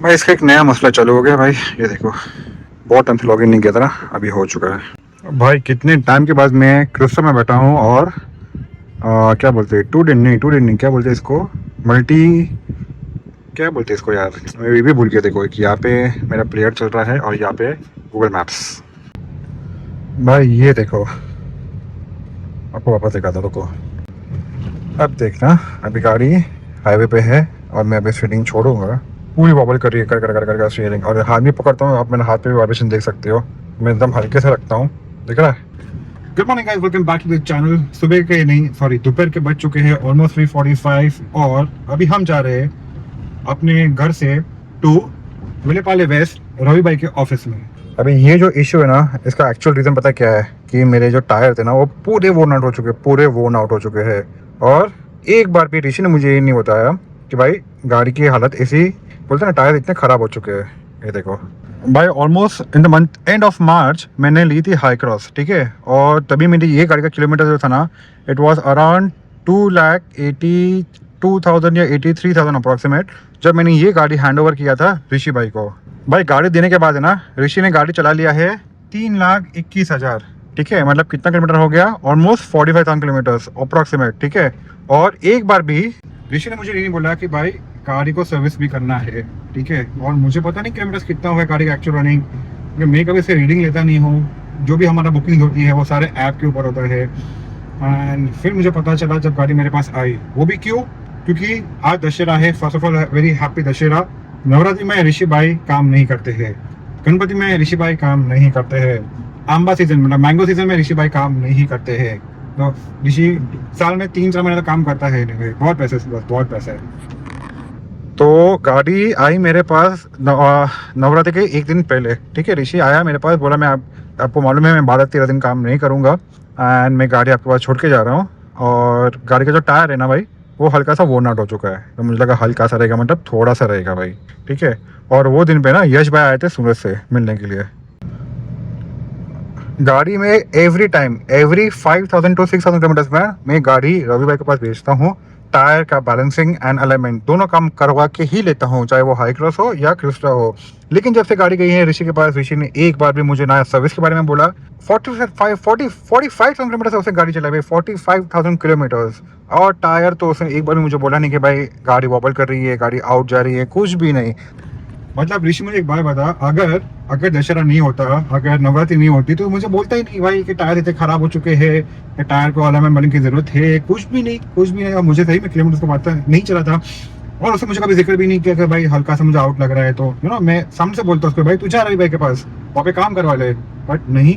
भाई इसका एक नया मसला चालू हो गया भाई। ये देखो, बहुत टाइम से लॉगिन नहीं किया था ना, अभी हो चुका है भाई। कितने टाइम के बाद मैं क्रिस्टो में बैठा हूँ और क्या बोलते हैं, टू डेट नहीं, क्या बोलते हैं इसको, मल्टी, क्या बोलते हैं इसको यार, मैं ये भी भूल गया। देखो कि यहाँ पे मेरा प्लेयर चल रहा है और यहाँ पे गूगल मैप्स। भाई ये देखो, आपको वापस दिखाता रुको। अब देखना, अभी गाड़ी हाईवे पे है और मैं अभी स्टीयरिंग छोड़ूंगा, पूरी वॉबल कर रही है, कर कर कर कर स्टीयरिंग। और हाथ भी पकड़ता हूँ, आप मेरे हाथ पे भी वाइब्रेशन देख सकते हो, मैं एकदम हल्के से रखता हूँ, दिख रहा है। Good morning guys, welcome back to the channel. सुबह के नहीं, सॉरी, दोपहर के बज चुके हैं ऑलमोस्ट 3:45 और अभी हम जा रहे हैं अपने घर से टू विलेपाले वेस्ट रवि भाई के ऑफिस में। अभी ये जो इशू है ना, इसका एक्चुअल रीज़न पता क्या है कि मेरे जो टायर थे ना वो पूरे वोर्न आउट हो चुके, पूरे वोर्न आउट हो चुके हैं। और एक बार भी ऋषि ने मुझे ये नहीं बताया कि भाई गाड़ी की हालत ऐसी, बोलते ना टायर इतने ख़राब हो चुके हैं। ये देखो भाई, almost in the month end of March मैंने ली थी हाई क्रॉस, ठीक है, और तभी मेरी ये गाड़ी का किलोमीटर जो था ना, इट वाज अराउंड 2,82,000 या 83,000 अप्रॉक्सीमेट, जब मैंने ये गाड़ी हैंड ओवर किया था ऋषि भाई को। भाई गाड़ी देने के बाद है ना, ऋषि ने गाड़ी चला लिया है 3,21,000, ठीक है, मतलब कितना किलोमीटर हो गया, ऑलमोस्ट 45,000 किलोमीटर्स अप्रॉक्सीमेट, ठीक है। और एक बार भी ऋषि ने मुझे ये नहीं बोला कि भाई गाड़ी को सर्विस भी करना है, ठीक है। और मुझे पता नहीं किलोमीटर कितना हुआ है गाड़ी का एक्चुअल रनिंग, क्योंकि मैं कभी से रीडिंग लेता नहीं हूँ। जो भी हमारा बुकिंग होती है वो सारे ऐप के ऊपर होता है। एंड फिर मुझे पता चला जब गाड़ी मेरे पास आई, वो भी क्यों, क्योंकि आज दशहरा है। First of all very happy Dussehra. Navratri में ऋषि भाई काम नहीं करते हैं, गणपति में ऋषि भाई काम नहीं करते हैं, आंबा सीजन मतलब मैंगो सीजन में ऋषि भाई काम नहीं करते हैं। तो ऋषि साल में 3-4 महीने तक काम करता है, बहुत पैसे, बस बहुत पैसे है। तो गाड़ी आई मेरे पास नवरात्रि के एक दिन पहले, ठीक है। ऋषि आया मेरे पास, बोला मैं आपको मालूम है मैं 12-13 दिन काम नहीं करूँगा एंड मैं गाड़ी आपके पास छोड़ के जा रहा हूँ। और गाड़ी का जो टायर है ना भाई, वो हल्का सा वोर्न आउट हो चुका है। तो मुझे लगा हल्का सा रहेगा, मतलब थोड़ा सा रहेगा भाई, ठीक है। और वो दिन पे ना यश भाई आए थे सूरत से मिलने के लिए। गाड़ी में एवरी 5,000 to 6,000 किलोमीटर्स में मैं गाड़ी रवि भाई के पास भेजता हूँ। टायर का बैलेंसिंग एंड अलाइनमेंट दोनों काम करवा के ही लेता हूँ, चाहे वो हाई क्रॉस हो या क्रिस्टा हो। लेकिन जब से गाड़ी गई है ऋषि के पास, ऋषि ने एक बार भी मुझे ना सर्विस के बारे में बोला। 45,000 किलोमीटर से उसने गाड़ी चलाई भाई, 45,000 किलोमीटर्स। और टायर तो उसने एक बार भी मुझे बोला नहीं कि भाई गाड़ी वॉबल कर रही है, गाड़ी आउट जा रही है, कुछ भी नहीं। मतलब ऋषि मुझे एक बात बता, अगर दशहरा नहीं होता, अगर नवरात्रि नहीं होती, तो मुझे बोलता ही नहीं भाई कि टायर इतने खराब हो चुके हैं, कि टायर को अलाइनमेंट बदलने की जरूरत है, कुछ भी नहीं, कुछ भी नहीं। और मुझे सही में किलोमीटर को पता नहीं चला था और उसने मुझे कभी जिक्र भी नहीं किया कि भाई हल्का सा मुझे आउट लग रहा है। तो मैं सामने से बोलता उसको, भाई तू जा रही भाई के पास, वहाँ पे काम करवा ले, बट नहीं।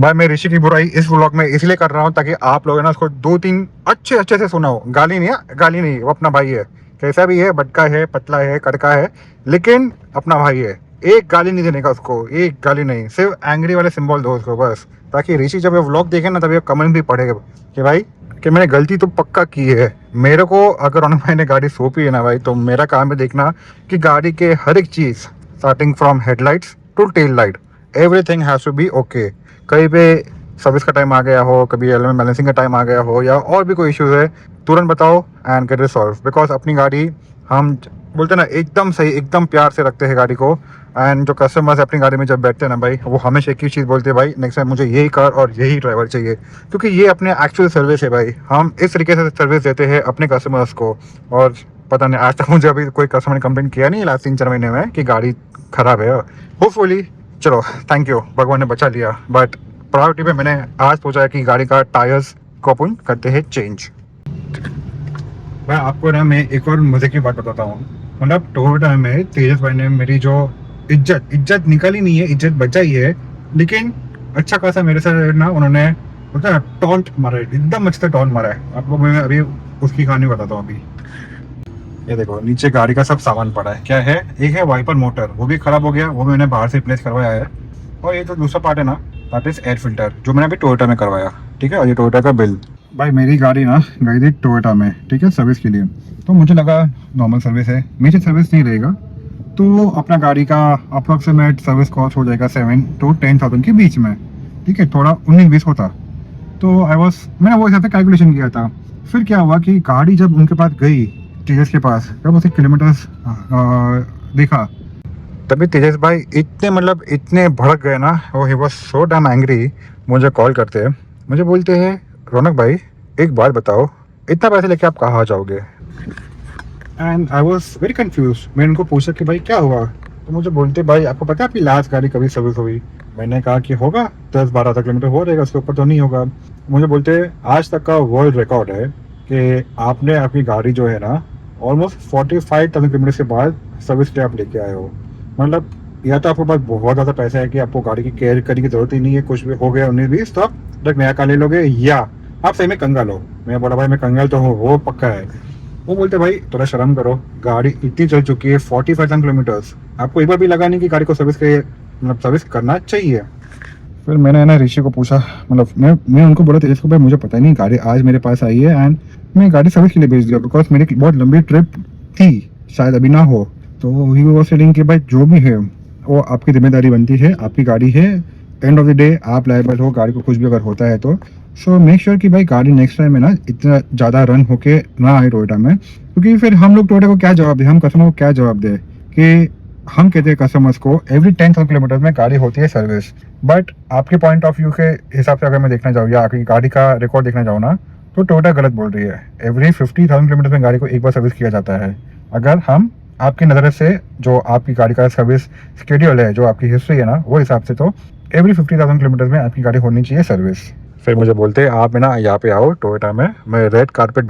भाई मैं ऋषि की बुराई इस व्लॉग में इसलिए कर रहा हूँ ताकि आप लोग ना उसको 2-3 अच्छे से सुना हो। गाली नहीं है, गाली नहीं, वो अपना भाई है, कैसा भी है, बटका है, पतला है, कड़का है, लेकिन अपना भाई है। एक गाली नहीं देने का उसको, एक गाली नहीं, सिर्फ एंग्री वाले सिंबल दो उसको बस, ताकि ऋषि जब ये व्लॉग देखे ना, तब ये कमेंट भी पढ़ेगा कि भाई कि मैंने गलती तो पक्का की है। मेरे को अगर रौनक भाई ने गाड़ी सौंपी है ना भाई, तो मेरा काम है देखना कि गाड़ी के हर एक चीज़, starting from headlights to tail light, everything has to be okay. कहीं पे सर्विस का टाइम आ गया हो, कभी एलिमेंट बैलेंसिंग का टाइम आ गया हो, या और भी कोई इश्यूज है, तुरंत बताओ and get it solve. Because अपनी गाड़ी हम बोलते हैं ना एकदम सही, एकदम प्यार से रखते हैं गाड़ी को। एंड जो कस्टमर्स अपनी गाड़ी में जब बैठते हैं ना भाई, वो हमेशा एक ही चीज़ बोलते हैं, भाई नेक्स्ट टाइम मुझे यही कार और यही ड्राइवर चाहिए, क्योंकि ये अपने एक्चुअल सर्विस है भाई। हम इस तरीके से सर्विस देते हैं अपने कस्टमर्स को। और पता नहीं, आज तक मुझे अभी कोई कस्टमर ने कंप्लेंट किया नहीं लास्ट 3-4 महीने में कि गाड़ी ख़राब है। होपफुली, चलो थैंक यू, भगवान ने बचा लिया। बट प्रायोरिटी पे मैंने आज सोचा है कि गाड़ी का टायर्स को अपन करते हैं चेंज। भाई आपको ना मैं एक और मजे की बात बताता हूँ। मतलब टोयोटा में तेजस भाई ने मेरी जो इज्जत निकाली नहीं है, इज्जत बचाई है, लेकिन अच्छा खासा मेरे साथ ना उन्होंने टॉन्ट मारा है, एकदम अच्छे से टॉन्ट मारा है। आपको मैं अभी उसकी कहानी बताता हूँ। अभी ये देखो, नीचे गाड़ी का सब सामान पड़ा है। क्या है, एक है वाइपर मोटर, वो भी खराब हो गया, वो मैंने बाहर से रिप्लेस करवाया है। और ये जो दूसरा पार्ट है ना, दैट इज एयर फिल्टर, जो मैंने अभी टोयोटा में करवाया, ठीक है। और ये टोयोटा का बिल। भाई मेरी गाड़ी ना गई थी टोयोटा में, ठीक है, सर्विस के लिए। तो मुझे लगा नॉर्मल सर्विस है, मेरी सर्विस नहीं रहेगा, तो अपना गाड़ी का अप्रोक्सीमेट सर्विस कॉस्ट हो जाएगा 7 to 10,000 के बीच में, ठीक है, थोड़ा 19-20 होता। तो मैंने वो हिसाब से कैलकुलेशन किया था। फिर क्या हुआ कि गाड़ी जब उनके पास गई तेजस के पास, जब उसे किलोमीटर्स देखा, तभी तेजस भाई इतने मतलब इतने भड़क गए ना, वो he was so damn angry. मुझे कॉल करते हैं, मुझे बोलते हैं रौनक भाई एक बात बताओ, इतना पैसे लेके आप कहाँ जाओगे? And I was very confuse. मैंने उनको पूछा कि भाई क्या हुआ, तो मुझे बोलते भाई आपको पता है आपकी लास्ट गाड़ी कभी सर्विस हुई? मैंने कहा कि होगा 10-12 किलोमीटर हो जाएगा, उसके ऊपर तो नहीं होगा। मुझे बोलते आज तक का वर्ल्ड रिकॉर्ड है कि आपने आपकी गाड़ी जो है ना ऑलमोस्ट 45,000 किलोमीटर के बाद सर्विस पे आप लेके आए हो। मतलब या तो आपके पास बहुत ज़्यादा पैसा है कि आपको गाड़ी की केयर करने की जरूरत ही नहीं है, कुछ भी हो गया 19-20 तो आप डायरेक्ट नया कार ले लोगे, या आप सही में कंगाल हो। मैं बोला भाई मैं कंगाल तो हूँ, वो पक्का है। वो बोलते भाई थोड़ा शर्म करो, गाड़ी इतनी चल चुकी है 45,000 किलोमीटर्स, आपको एक बार भी लगा नहीं कि गाड़ी को सर्विस के मतलब सर्विस करना चाहिए? फिर मैंने ना ऋषि को पूछा, मतलब मैं उनको बोला तेजस को भाई मुझे पता नहीं, गाड़ी आज मेरे पास आई है एंड मैं गाड़ी सर्विस के लिए भेज दिया बिकॉज मेरी बहुत लंबी ट्रिप थी, शायद अभी ना हो। तो ही वाज सेइंग कि भाई जो भी है वो आपकी जिम्मेदारी बनती है, आपकी गाड़ी है, एंड ऑफ द डे आप लायबल हो, गाड़ी को कुछ भी अगर होता है तो। सो मेक श्योर कि भाई गाड़ी नेक्स्ट टाइम में ना इतना ज़्यादा रन होके ना आए टोयोटा में, क्योंकि फिर हम लोग टोयोटा को क्या जवाब दें, हम कस्टमर को क्या जवाब दें कि हम कहते हैं कस्टमर्स को एवरी 10,000 किलोमीटर में गाड़ी होती है सर्विस। बट आपके पॉइंट ऑफ व्यू के हिसाब से अगर मैं देखना चाहूँ या आपकी गाड़ी का रिकॉर्ड देखना चाहूँ ना, तो टोयोटा गलत बोल रही है। एवरी 50,000 किलोमीटर में गाड़ी को एक बार सर्विस किया जाता है। अगर हम आपकी नज़र से जो आपकी गाड़ी का सर्विस शेड्यूल है, जो आपकी हिस्ट्री है ना, वो हिसाब से तो एवरी 50,000 किलोमीटर में आपकी गाड़ी होनी चाहिए सर्विस। फिर मुझे बोलते हैं आप ना यहाँ पे आओ टोयोटा में, मैं रेड कारपेट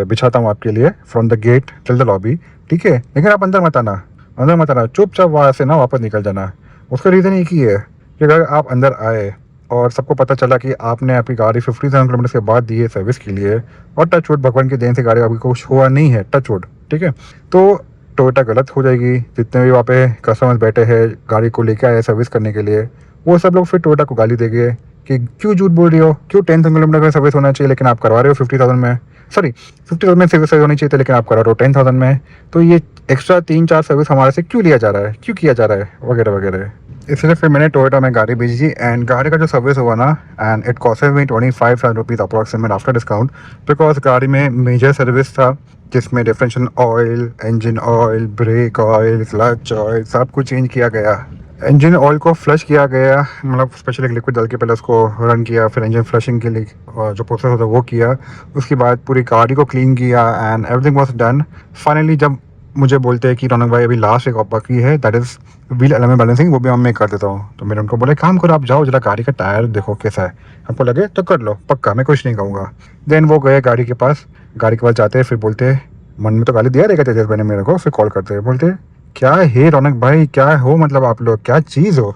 बिछाता हूँ आपके लिए from the gate till the lobby, ठीक है? लेकिन आप अंदर मत आना, अंदर मत आना, चुपचाप वहाँ से ना वापस निकल जाना। उसका रीज़न एक ही है कि अगर आप अंदर आए और सबको पता चला कि आपने आपकी गाड़ी 50,000 किलोमीटर के बाद दी है सर्विस के लिए, और टच वुड भगवान की देन से गाड़ी अभी कुछ हुआ नहीं है, टच वुड, ठीक है, तो टोयोटा गलत हो जाएगी। जितने भी वहाँ पे कस्टमर्स बैठे हैं गाड़ी को लेके आए सर्विस करने के लिए, वो सब लोग फिर टोयोटा को गाली देंगे कि क्यों झूठ बोल रही हो, क्यों 10,000 किलोमीटर में सर्विस होना चाहिए लेकिन आप करवा रहे हो 50,000 में, सॉरी 50,000 में सर्विस होनी चाहिए थी लेकिन आप करा रहे हो 10,000 में, तो ये एक्स्ट्रा 3-4 सर्विस हमारे से क्यों लिया जा रहा है, क्यों किया जा रहा है, वगैरह वगैरह। इसलिए फिर मैंने टोयोटा में गाड़ी भेजी एंड गाड़ी का जो सर्विस हुआ ना, and it cost me 25,000 rupees approximate after discount, because गाड़ी में मेजर सर्विस था जिसमें differential oil, engine oil, brake oil, clutch oil सब कुछ चेंज किया गया। इंजन ऑयल को फ्लश किया गया, मतलब स्पेशल एक लिक्विड डाल के पहले उसको रन किया, फिर इंजन फ्लशिंग के लिए जो प्रोसेस होता है वो किया, उसके बाद पूरी गाड़ी को क्लीन किया and everything was done. Finally जब मुझे बोलते हैं कि रौनक भाई अभी लास्ट एक बाकी है, that is wheel element balancing, वो भी मैं कर देता हूँ। तो मैंने उनको बोला काम करो, आप जाओ जरा गाड़ी का टायर देखो कैसा है, आपको लगे तो कर लो, पक्का मैं कुछ नहीं कहूँगा। देन वो गए गाड़ी के पास जाते हैं, फिर बोलते मन में तो गाली दिया रहेगा तेजस भाई ने मेरे को, फिर कॉल करते हैं, बोलते क्या है रौनक भाई, क्या हो, मतलब आप लोग क्या चीज़ हो?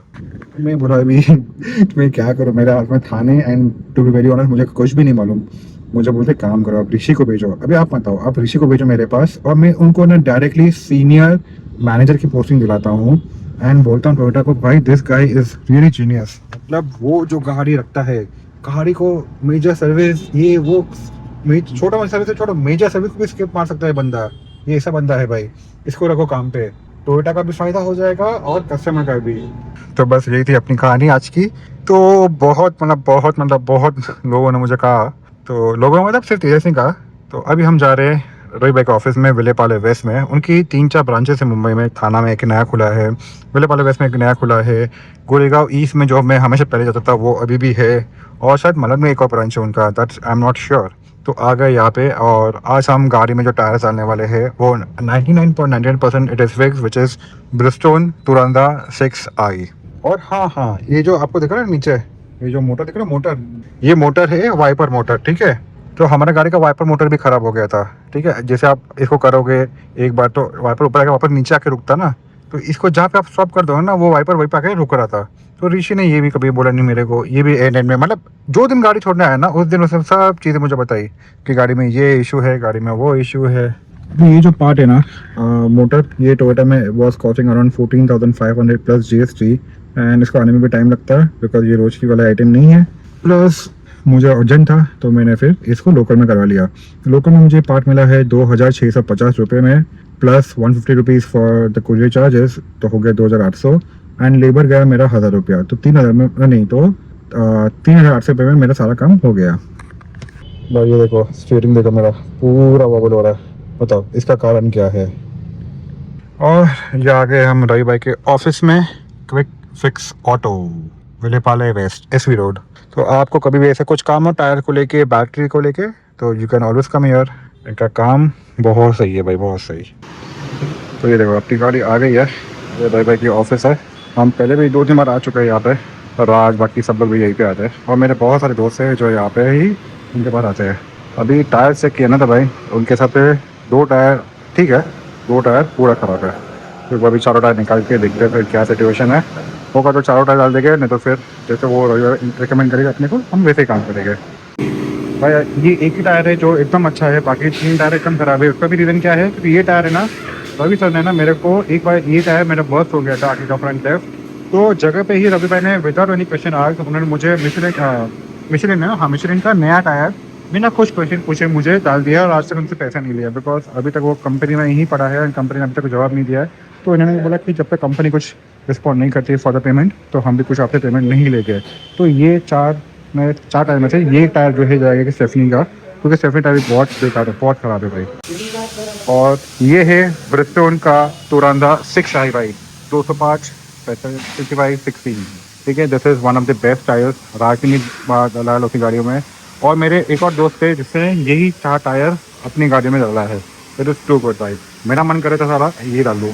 मैं बोला अभी मैं क्या करूँ, मेरे हाथ में थाने, and to be very honest मुझे कुछ भी नहीं मालूम। मुझे बोलते काम करो, आप ऋषि को भेजो, अभी आप बताओ, आप ऋषि को भेजो मेरे पास, और मैं उनको ना डायरेक्टली सीनियर मैनेजर की पोस्टिंग दिलाता हूँ एंड बोलता हूँ टोयोटा को भाई this guy is really genius. मतलब वो जो गाड़ी रखता है, गाड़ी को मेजर सर्विस, ये वो छोटा सर्विस है, छोटा मेजर सर्विस को भी स्किप मार सकता है बंदा, ये ऐसा बंदा है भाई, इसको रखो काम पे, टोयोटा का भी फायदा हो जाएगा और कस्टमर का भी। तो बस यही थी अपनी कहानी आज की। तो बहुत बहुत लोगों ने मुझे कहा, तो लोगों ने मतलब सिर्फ तेजस ने कहा। तो अभी हम जा रहे हैं रोहित भाई के ऑफिस में, विलेपाले वेस्ट में। उनकी 3-4 ब्रांचेस है मुंबई में, थाना में एक नया खुला है, विलेपाले वेस्ट में एक नया खुला है, गोरेगांव ईस्ट में जो मैं हमेशा पहले जाता था वो अभी भी है, और शायद मलंग में एक और ब्रांच है उनका, that's I am not sure. तो आ गए यहाँ पे, और आज हम गाड़ी में जो टायर्स डालने वाले हैं वो 99.99% it is fix, which is Bridgestone Turanza 6i। और हाँ, ये जो आपको दिख रहा है नीचे, ये जो मोटर दिख रहा है, मोटर, ये मोटर है वाइपर मोटर, ठीक है? तो हमारे गाड़ी का वाइपर मोटर भी ख़राब हो गया था, ठीक है? जैसे आप इसको करोगे एक बार तो वाइपर ऊपर आके वापस नीचे आके रुकता ना, तो इसको जहाँ पे आप स्टॉप कर दो ना, वो वाइपर वहीं पे आके रुक रहा था। तो ऋषि ने ये भी कभी बोला नहीं मेरे को, ये भी एंड में, मतलब जो दिन गाड़ी छोड़ने आया ना उस दिन उसने सब चीज़ें मुझे बताई कि गाड़ी में ये इशू है, गाड़ी में वो इशू है। तो ये जो पार्ट है ना मोटर, ये टोयोटा में was costing around 14,500 plus GST, and इसको आने में भी टाइम लगता है बिकॉज ये रोज की वाला आइटम नहीं है। प्लस मुझे अर्जेंट था तो मैंने फिर इसको लोकल में करवा लिया। लोकल में मुझे पार्ट मिला है 2,650 रुपये में, plus 150 rupees for the courier charges, तो हो गया 2,800, एंड लेबर गया मेरा 1,000 रुपया, तो 3,000 में नहीं तो 3,800 रुपये में मेरा सारा काम हो गया। भाई ये देखो स्टीयरिंग देखो मेरा पूरा वॉबल हो रहा है, बताओ इसका कारण क्या है। और ये आ गए हम रवि भाई के ऑफिस में, quick fix auto, Vileparle waste, SV road. तो आपको कभी भी ऐसा कुछ काम हो टायर को लेके, बैटरी को लेके, तो you can always come here. इनका काम बहुत सही है भाई, बहुत सही। तो ये देखो अपनी गाड़ी आ गई है, ये रवि भाई की ऑफिस है। हम पहले भी 2-3 बार आ चुके हैं यहाँ पे, राज बाकी सब लोग भी यहीं पे आते हैं, और मेरे बहुत सारे दोस्त हैं जो यहाँ पे ही उनके पास आते हैं। अभी टायर चेक किया ना था भाई, उनके हिसाब से 2 टायर ठीक है, 2 टायर पूरा ख़राब है। तो अभी चारों टायर निकाल के देखते हैं फिर क्या सिचुएशन है। होगा तो चारों टायर डाल देंगे, नहीं तो फिर जैसे वो रिकमेंड करेगा अपने को, हम वैसे ही काम करेंगे। भाई ये एक ही टायर है जो एकदम अच्छा है, बाकी 3 टायर एकदम ख़राब है। उसका भी रीज़न क्या है, क्योंकि ये टायर है ना, रवि सर ने ना मेरे को एक बार ये टायर मेरा बर्स्ट हो गया था आगे का फ्रंट लेफ्ट, तो जगह पे ही रवि भाई ने विदाउट एनी क्वेश्चन आस्क्ड उन्होंने मुझे मिशेलिन का नया टायर बिना कुछ क्वेश्चन पूछे मुझे डाल दिया, और आज तक उनसे पैसा नहीं लिया, बिकॉज अभी तक वो कंपनी में ही पड़ा है, कंपनी ने अभी तक जवाब नहीं दिया है। तो इन्होंने बोला कि जब तक कंपनी कुछ रिस्पॉन्ड नहीं करती फॉर द पेमेंट, तो हम भी कुछ आपसे पेमेंट नहीं लेंगे। तो ये 4 टायर में से ये टायर जो है जाएगा कि स्टेफनी का, क्योंकि स्टेफनी टायर बहुत बेकार है, बहुत ख़राब है भाई। और ये है ब्रिस्टोन का टोरांडा 6 आई भाई, 205 55 16। ठीक है, this is one of the best tyres Raj ने डाला है गाड़ियों में। और मेरे एक और दोस्त थे जिसने यही 4 टायर अपनी गाड़ी में डाला है। इट इज़ टू गुड भाई, मेरा मन करे था सारा ये डाल लूँ।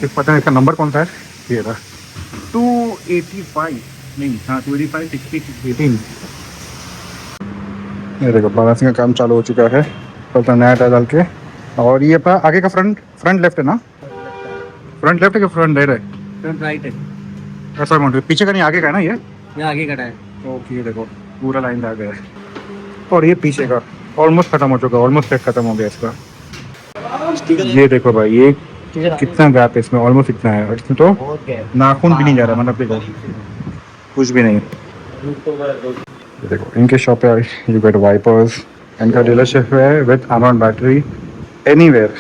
इस पता नहीं इसका नंबर कौन सा है, ये रहा 285 नहीं, हाँ 285 60 18। ये देखो बैलेंसिंग का काम चालू हो चुका है, तो नया टायर डाल के। और ये अपना आगे का फ्रंट लेफ्ट है ना, फ्रंट लेफ्ट है कि फ्रंट राइट है? फ्रंट राइट है, ऐसा माउंट पीछे का नहीं, आगे का है ना ये? आगे का टायर। ओके, ये देखो पूरा लाइन आ गया है। और ये पीछे का ऑलमोस्ट खत्म हो चुका है, ऑलमोस्ट सेट खत्म हो गया इसका। ये देखो भाई, ये कितना गैप है इसमें, ऑलमोस्ट इतना है, और इसमें तो नाखून भी नहीं जा रहा, मतलब देखो कुछ भी नहीं। ये देखो इनके शॉप पे यू गेट वाइपर्स, इनका डीलरशिप है विद अमेरॉन बैटरी एनीवेयर।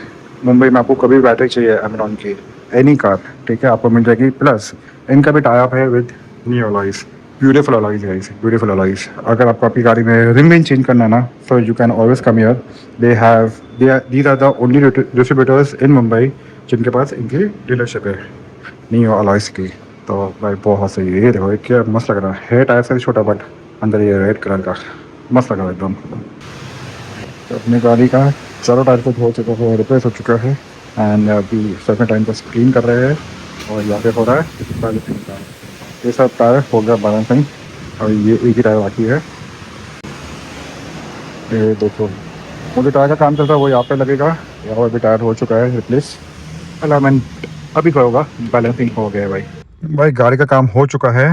मुंबई में आपको कभी बैटरी चाहिए अमेरॉन की, एनी कार, ठीक है, आपको मिल जाएगी। प्लस इनका भी टाई अप है with new alloys, beautiful alloys guys, beautiful alloys. अगर आपको अपनी गाड़ी में रिम विम चेंज करना है ना, so you can always come here. These are the only distributors in Mumbai जिनके पास इनकी डीलरशिप है न्यू अलॉयज की। तो भाई बहुत सही है, ये देखो ये क्या मस्त लग रहा है टायर से छोटा, बट अंदर ये रेड कलर का मस्त लग रहा है एकदम। तो अपनी गाड़ी का चारों टायर को धो चुका है, रिप्लेस हो चुका है, एंड अभी सर्विस टाइम पर क्लीन कर रहे हैं। और यहाँ पे हो रहा है बैलेंसिंग का, ये सब टायर हो गया बैलेंसिंग, और ये एक ही टायर बाकी है। ये देखो मुझे टायर का काम चल रहा है, वो यहाँ पे लगेगा, यहाँ भी टायर हो चुका है रिप्लेस, अलाइनमेंट अभी होगा, बैलेंसिंग हो गया है भाई। भाई गाड़ी का काम हो चुका है,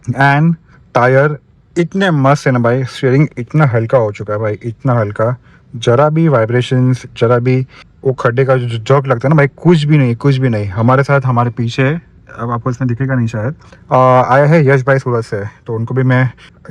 एंड टायर इतने मस्त है ना भाई, स्टीयरिंग इतना हल्का हो चुका है भाई, इतना हल्का, जरा भी वाइब्रेशंस, जरा भी वो खड्डे का जो जॉक लगता है ना भाई, कुछ भी नहीं, कुछ भी नहीं। हमारे साथ हमारे पीछे, अब आपको इसमें दिखेगा नहीं शायद, आया है यश भाई सूरत से, तो उनको भी मैं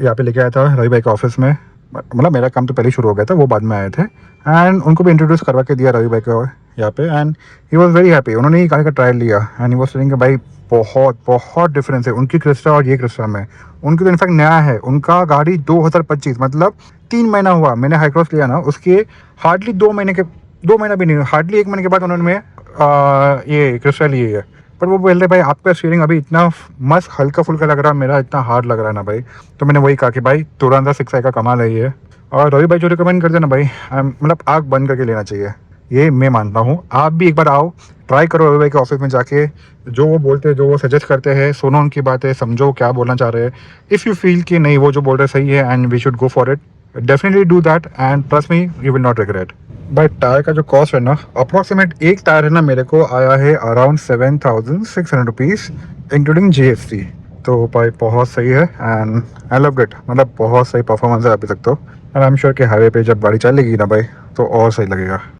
यहाँ पे लेके आया था रवि भाई के ऑफिस में। मतलब मेरा काम तो पहले शुरू हो गया था, वो बाद में आए थे, एंड उनको भी इंट्रोड्यूस करवा के दिया रवि भाई को यहाँ पे, and he was very happy. उन्होंने ये गाड़ी का ट्रायल लिया, एंड ही वॉज सेइंग कि भाई बहुत बहुत डिफरेंस है उनकी क्रिस्टा और ये क्रिस्टा में। उनकी तो इनफैक्ट नया है, उनका गाड़ी 2025 मतलब 3 महीना हुआ, मैंने हाईक्रॉस लिया ना, उसके हार्डली 2 महीना भी नहीं, हार्डली 1 महीने के बाद उन्होंने ये क्रिस्टा ली है। पर वो बोल रहे भाई आपका स्टीयरिंग अभी इतना मस्त हल्का फुल्का लग रहा है, मेरा इतना हार्ड लग रहा है ना भाई। तो मैंने वही कहा कि भाई तुरंत 6i का कमाल है ये। और रवि भाई जो रिकमेंड करते हैं ना भाई, मतलब आँख बंद करके लेना चाहिए, ये मैं मानता हूँ। आप भी एक बार आओ, ट्राई करो रवि भाई के ऑफिस में जाके, जो वो बोलते हैं, जो वो सजेस्ट करते हैं, सुनो उनकी बातें, समझो क्या बोलना चाह रहे हैं। इफ़ यू फील कि नहीं वो जो बोल रहे सही है and we should go for it, definitely do that, and trust me you will not regret. भाई टायर का जो कॉस्ट है ना, अप्रॉक्सीमेट एक टायर है ना मेरे को आया है अराउंड 7,600 रुपीज़ इंक्लूडिंग GST। तो भाई बहुत सही है, एंड आई लव इट, मतलब बहुत सही परफॉर्मेंस है अभी तक तो। एंड आई एम श्योर कि हाईवे पे जब गाड़ी चलेगी ना भाई, तो और सही लगेगा।